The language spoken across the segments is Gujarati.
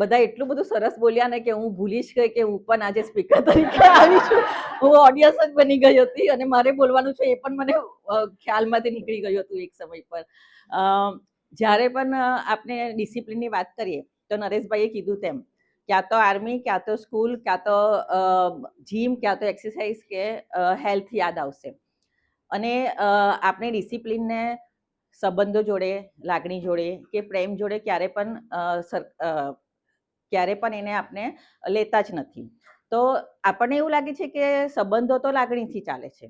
બધા એટલું બધું સરસ બોલ્યા ને કે હું ભૂલી જ ગઈ કે હું પણ આજે સ્પીકર તરીકે આવી છું. હું ઓડિયન્સ જ બની ગઈ હતી અને મારે બોલવાનું છે એ પણ મને ખ્યાલમાંથી નીકળી ગયું હતું એક સમય પર. જ્યારે પણ આપણે ડિસિપ્લિનની વાત કરીએ તો નરેશભાઈએ કીધું તેમ ક્યાં તો આર્મી, ક્યાં તો સ્કૂલ, ક્યાં તો જીમ, ક્યાં તો એક્સરસાઇઝ કે હેલ્થ યાદ આવશે. અને આપણે ડિસિપ્લિનને સંબંધો જોડે, લાગણી જોડે કે પ્રેમ જોડે ક્યારે પણ એને આપણે લેતા જ નથી. તો આપણને એવું લાગે છે કે સંબંધો તો લાગણીથી ચાલે છે.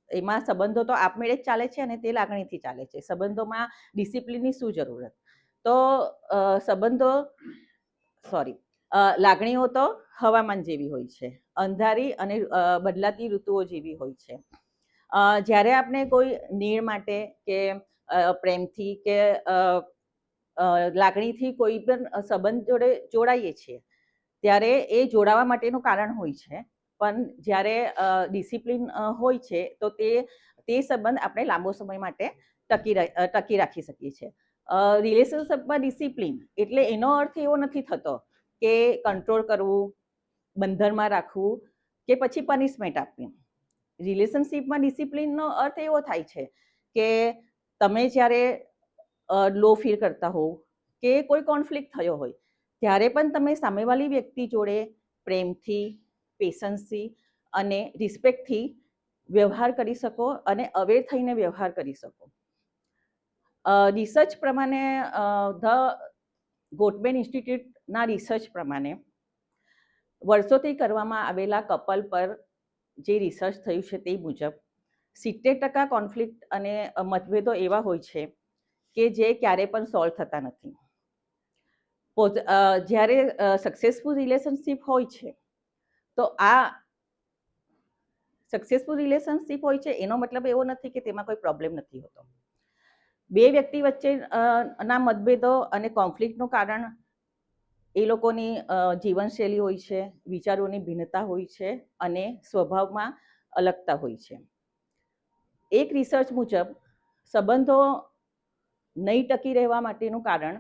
એમાં સંબંધો તો આપમેળે જ ચાલે છે અને તે લાગણીથી ચાલે છે. સંબંધોમાં ડિસિપ્લિનની શું જરૂરત? તો લાગણીઓ તો હવામાન જેવી હોય છે, અંધારી અને બદલાતી ઋતુઓ જેવી હોય છે. જ્યારે આપણે કોઈ નીડ માટે કે પ્રેમથી કે લાગણીથી કોઈ પણ સંબંધ જોડે જોડાઈએ છીએ ત્યારે એ જોડાવા માટેનું કારણ હોય છે. પણ જ્યારે ડિસિપ્લિન હોય છે તો તે સંબંધ આપણે લાંબો સમય માટે ટકી રાખી શકીએ છીએ. રિલેશનશિપમાં ડિસિપ્લિન એટલે એનો અર્થ એવો નથી થતો કે કંટ્રોલ કરવું, બંધનમાં રાખવું કે પછી પનિશમેન્ટ આપવી. રિલેશનશિપમાં ડિસિપ્લિનનો અર્થ એવો થાય છે કે તમે જ્યારે લો ફીલ કરતા હોવ કે કોઈ કોન્ફ્લિક્ટ થયો હોય ત્યારે પણ તમે સામેવાળી વ્યક્તિ જોડે પ્રેમથી, પેશન્સથી અને રિસ્પેક્ટથી વ્યવહાર કરી શકો અને અવેર થઈને વ્યવહાર કરી શકો. રિસર્ચ પ્રમાણે ધ ગોટમેન ઇન્સ્ટિટ્યૂટના રિસર્ચ પ્રમાણે વર્ષોથી કરવામાં આવેલા કપલ પર જે રિસર્ચ થયું છે તે મુજબ 70% કોન્ફ્લિક્ટ અને મતભેદો એવા હોય છે કે જે ક્યારે પણ સોલ્વ થતા નથી. જ્યારે સક્સેસફુલ રિલેશનશિપ હોય છે તો આ સક્સેસફુલ રિલેશનશિપ હોય છે એનો મતલબ એવો નથી કે તેમાં કોઈ પ્રોબ્લેમ નથી હોતો. બે વ્યક્તિ વચ્ચે ના મતભેદો અને કોન્ફ્લિક્ટનું કારણ એ લોકોની જીવનશૈલી હોય છે, વિચારોની ભિન્નતા હોય છે અને સ્વભાવમાં અલગતા હોય છે. એક રિસર્ચ મુજબ સંબંધો નહીં ટકી રહેવા માટેનું કારણ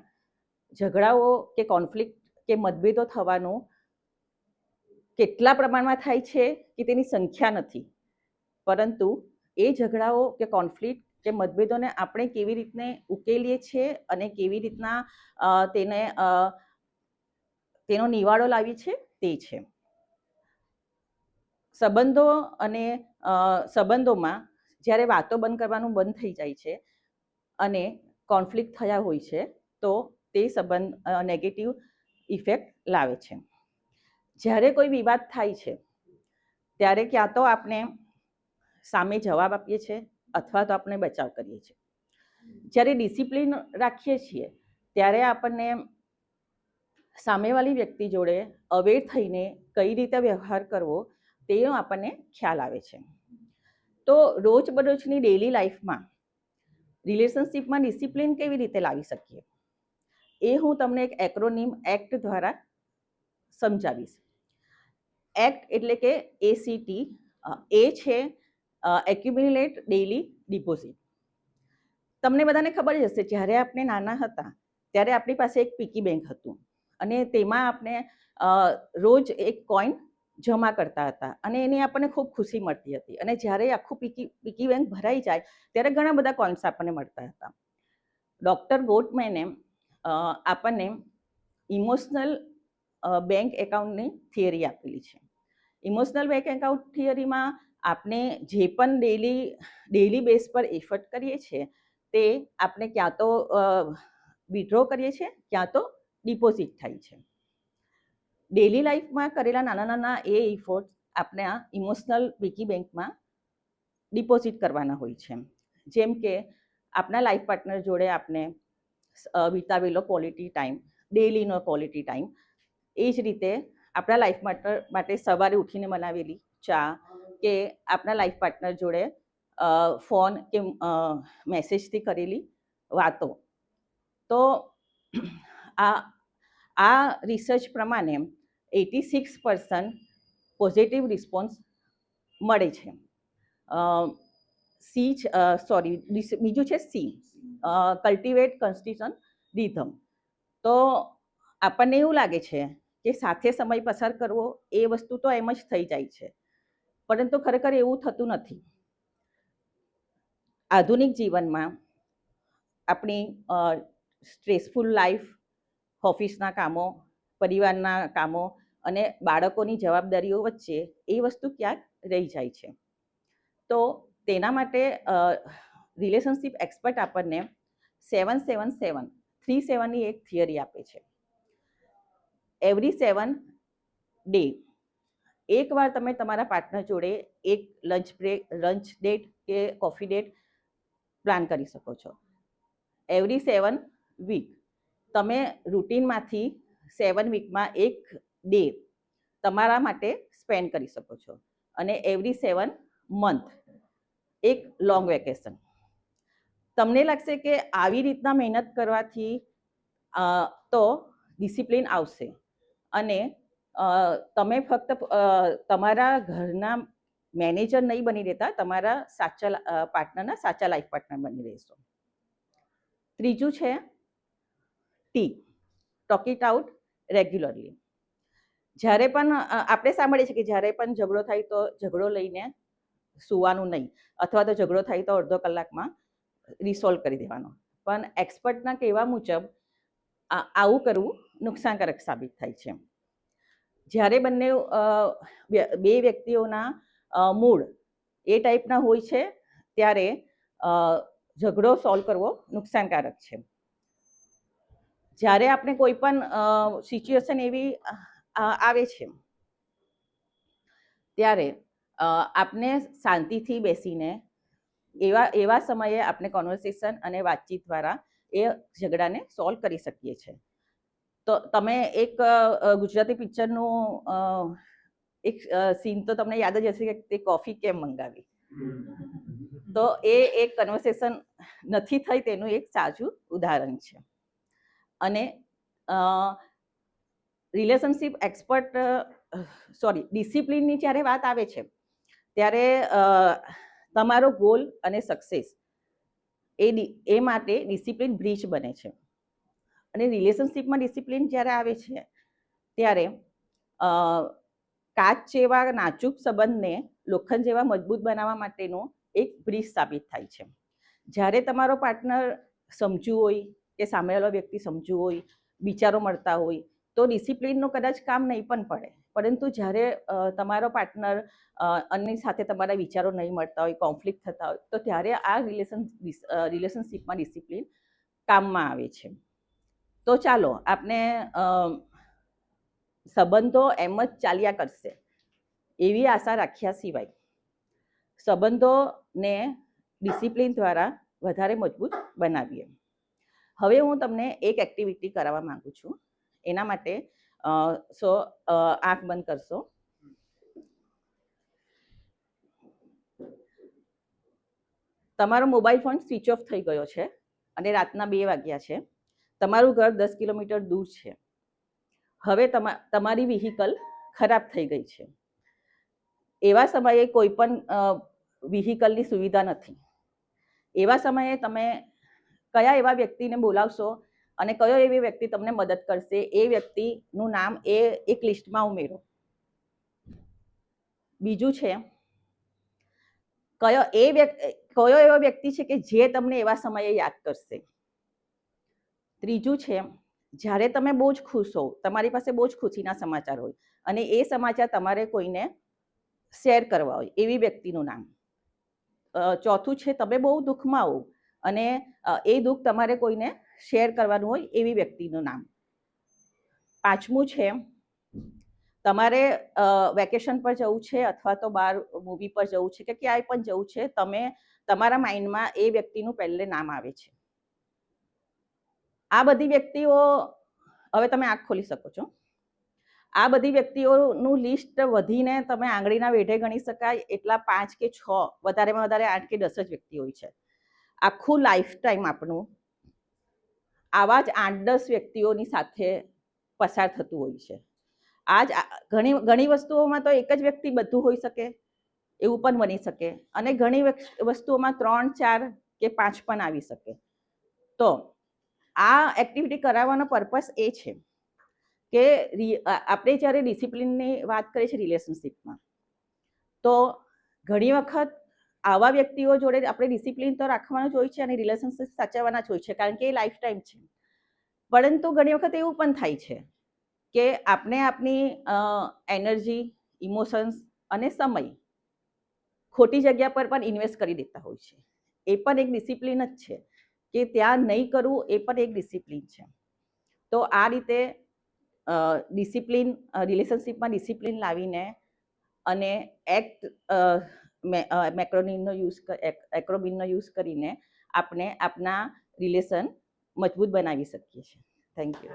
ઝઘડાઓ કે કોન્ફ્લિક્ટ કે મતભેદો થવાનું કેટલા પ્રમાણમાં થાય છે કે તેની સંખ્યા નથી, પરંતુ એ ઝઘડાઓ કે કોન્ફ્લિક્ટ કે મતભેદોને આપણે કેવી રીતને ઉકેલીએ છીએ અને કેવી રીતના તેનો નિવાડો લાવીએ છીએ તે છે. સંબંધોમાં જ્યારે વાતો બંધ કરવાનું બંધ થઈ જાય છે અને કોન્ફ્લિક્ટ થયા હોય છે તો તે સંબંધ નેગેટિવ ઇફેક્ટ લાવે છે. જ્યારે કોઈ વિવાદ થાય છે ત્યારે ક્યાં તો આપણે સામે જવાબ આપીએ છીએ અથવા તો આપણે બચાવ કરીએ છીએ. જ્યારે ડિસિપ્લિન રાખીએ છીએ ત્યારે આપણને સામેવાળી વ્યક્તિ જોડે અવેર થઈને કઈ રીતે વ્યવહાર કરવો તેનો આપણને ખ્યાલ આવે છે. તો રોજબરોજની ડેલી લાઈફમાં રિલેશનશિપમાં ડિસિપ્લિન કેવી રીતે લાવી શકીએ એ હું તમને એક એક્રોનિમ એક્ટ દ્વારા સમજાવીશ. એક્ટ એટલે કે ACT. એ છે એક્યુમ્યુલેટ ડેલી ડિપોઝિટ. તમને બધાને ખબર જ હશે, જ્યારે આપણે નાના હતા ત્યારે આપણી પાસે એક પીકી બેંક હતું અને તેમાં આપણે રોજ એક કોઈન જમા કરતા હતા અને એની આપણને ખૂબ ખુશી મળતી હતી. અને જ્યારે આખું પીકી બેંક ભરાઈ જાય ત્યારે ઘણા બધા કોઈન્સ આપણને મળતા હતા. ડૉક્ટર ગોટમેને આપણને ઇમોશનલ બેંક એકાઉન્ટની થિયરી આપેલી છે. ઇમોશનલ બેંક એકાઉન્ટ થિયરીમાં આપણે જે પણ ડેલી બેઝ પર એફર્ટ કરીએ છીએ તે આપણે ક્યાં તો વિથડ્રો કરીએ છીએ ક્યાં તો ડિપોઝિટ થાય છે. ડેલી લાઈફમાં કરેલા નાના નાના એ એફર્ટ આપણે આ ઇમોશનલ પીકી બેંકમાં ડિપોઝિટ કરવાના હોય છે. જેમ કે આપણા લાઈફ પાર્ટનર જોડે આપણે વિતાવેલો ક્વોલિટી ટાઈમ, ડેલીનો ક્વોલિટી ટાઈમ, એ જ રીતે આપણા લાઈફ માટે સવારે ઉઠીને બનાવેલી ચા કે આપણા લાઈફ પાર્ટનર જોડે ફોન કે મેસેજથી કરેલી વાતો. તો આ રિસર્ચ પ્રમાણે 86% પોઝિટિવ રિસ્પોન્સ મળે છે. બીજું છે C, કલ્ટિવેટ કન્સ્ટિટ્યુશન રિધમ. તો આપણને એવું લાગે છે કે સાથે સમય પસાર કરવો એ વસ્તુ તો એમ જ થઈ જાય છે, પરંતુ ખરેખર એવું થતું નથી. આધુનિક જીવનમાં આપણી સ્ટ્રેસફુલ લાઈફ, ઓફિસના કામો, પરિવારના કામો અને બાળકોની જવાબદારીઓ વચ્ચે એ વસ્તુ ક્યાંક રહી જાય છે. તો તેના માટે રિલેશનશિપ એક્સપર્ટ આપણને 7-7-7 3-7ની એક થિયરી આપે છે. એવરી 7 ડે એકવાર તમે તમારા પાર્ટનર જોડે એક લંચ ડેટ કે કોફી ડેટ પ્લાન કરી શકો છો. એવરી 7 વીક તમે રૂટીનમાંથી 7 વીકમાં એક ડે તમારા માટે સ્પેન્ડ કરી શકો છો. અને એવરી 7 મંથ એક લોંગ વેકેશન. તમને લાગશે કે આવી રીતના મહેનત કરવાથી તો ડિસિપ્લિન આવશે અને તમે ફક્ત તમારા ઘરના મેનેજર નહીં બની રહેતા, તમારા સાચા પાર્ટનરના સાચા લાઈફ પાર્ટનર બની રહેશો. ત્રીજું છે T, talk it out regularly. જ્યારે પણ આપણે સાંભળીએ છીએ કે જ્યારે પણ ઝઘડો થાય તો ઝઘડો લઈને સુવાનું નહીં, અથવા તો ઝઘડો થાય તો અડધો કલાકમાં રિસોલ્વ કરી દેવાનો. પણ એક્સપર્ટના કહેવા મુજબ આવું કરવું નુકસાનકારક સાબિત થાય છે. જ્યારે બે વ્યક્તિઓના મૂડ એ ટાઈપના હોય છે ત્યારે ઝઘડો સોલ્વ કરવો નુકસાનકારક છે. જ્યારે આપણે કોઈ પણ સિચ્યુએશન એવી આવે છે ત્યારે આપણે શાંતિથી બેસીને એવા સમયે આપણે કોન્વર્સેશન અને વાતચીત દ્વારા એ ઝઘડાને સોલ્વ કરી શકીએ છીએ. તો તમે એક ગુજરાતી પિક્ચરનું એક સીન તો તમને યાદ જ હશે કે તે કોફી કેમ મંગાવી. તો એ એક કન્વર્સેશન નથી થઈ તેનું એક સાચું ઉદાહરણ છે. અને રિલેશનશિપ એક્સપર્ટ ડિસિપ્લિનની જ્યારે વાત આવે છે ત્યારે તમારો ગોલ અને સક્સેસ એ માટે ડિસિપ્લિન બ્રિજ બને છે. અને રિલેશનશિપમાં ડિસિપ્લિન જ્યારે આવે છે ત્યારે કાચ જેવા નાજુક સંબંધને લોખંડ જેવા મજબૂત બનાવવા માટેનો એક બ્રિજ સાબિત થાય છે. જ્યારે તમારો પાર્ટનર સમજુ હોય કે સામેવાળો વ્યક્તિ સમજુ હોય, વિચારો મળતા હોય તો ડિસિપ્લિનનું કદાચ કામ નહીં પણ પડે. પરંતુ જ્યારે તમારો પાર્ટનર અન્યની સાથે તમારા વિચારો નહીં મળતા હોય, કોન્ફ્લિક્ટ થતા હોય, તો ત્યારે આ રિલેશનશિપમાં ડિસિપ્લિન કામમાં આવે છે. તો ચાલો આપણે સંબંધો એમ જ ચાલ્યા કરશે એવી આશા રાખ્યા સિવાય સંબંધોને ડિસિપ્લિન દ્વારા વધારે મજબૂત બનાવીએ. હવે હું તમને એક એક્ટિવિટી કરાવવા માંગુ છું. એના માટે આંખ બંધ કરશો. તમારો મોબાઈલ ફોન સ્વિચ ઓફ થઈ ગયો છે અને રાતના 2 વાગ્યા છે. તમારું ઘર 10 કિલોમીટર દૂર છે. હવે તમારી વ્હીકલ ખરાબ થઈ ગઈ છે. એવા સમયે કોઈ પણ વ્હીકલની સુવિધા નથી. એવા સમયે તમે કયા એવા વ્યક્તિને બોલાવશો અને કયો એવી વ્યક્તિ તમને મદદ કરશે એ વ્યક્તિનું નામ એક લિસ્ટમાં ઉમેરો. બીજું છે કયો એવો વ્યક્તિ છે કે જે તમને એવા સમયે યાદ કરશે. ત્રીજું છે જ્યારે તમે બહુ જ ખુશ હો, તમારી પાસે બહુ જ ખુશીના સમાચાર હોય અને એ સમાચાર તમારે કોઈને શેર કરવા હોય એવી વ્યક્તિનું નામ. ચોથું છે તમે બહુ દુઃખમાં હો અને એ દુઃખ તમારે કોઈને શેર કરવાનું હોય એવી વ્યક્તિનું નામ. પાંચમું છે તમારે વેકેશન પર જવું છે અથવા તો બહાર મૂવી પર જવું છે કે ક્યાંય પણ જવું છે, તમારા માઇન્ડમાં એ વ્યક્તિનું પહેલે નામ આવે છે. આ બધી વ્યક્તિઓ, હવે તમે આંખ ખોલી શકો છો. આ બધી વ્યક્તિઓનું લિસ્ટ વધીને તમે આંગળીના વેઢે ગણી શકાય એટલા 5 કે 6, વધારેમાં વધારે 8 કે 10 જ વ્યક્તિ હોય છે. આખું લાઈફ ટાઈમ આપણું આવા જ 8-10 વ્યક્તિઓની સાથે પસાર થતું હોય છે. ઘણી વસ્તુઓમાં તો એક જ વ્યક્તિ બધું હોઈ શકે એવું પણ બની શકે અને ઘણી વસ્તુઓમાં 3, 4 કે 5 પણ આવી શકે. તો આ એક્ટિવિટી કરાવવાનો પર્પસ એ છે કે આપણે જ્યારે ડિસિપ્લિનની વાત કરીએ છીએ રિલેશનશિપમાં, તો ઘણી વખત આવા વ્યક્તિઓ જોડે આપણે ડિસિપ્લિન તો રાખવાનું જ હોય છે અને રિલેશનશિપ સાચવવાના જ હોય છે, કારણ કે એ લાઈફ ટાઈમ છે. પરંતુ ઘણી વખત એવું પણ થાય છે કે આપણે આપણી એનર્જી, ઇમોશન્સ અને સમય ખોટી જગ્યા પર પણ ઇન્વેસ્ટ કરી દેતા હોય છે. એ પણ એક ડિસિપ્લિન જ છે કે ત્યાં નહીં કરવું, એ પણ એક ડિસિપ્લિન છે. તો આ રીતે ડિસિપ્લિન, રિલેશનશિપમાં ડિસિપ્લિન લાવીને અને એક્રોબિનનો યુઝ કરીને આપણે આપણા રિલેશન મજબૂત બનાવી શકીએ છીએ. Thank you.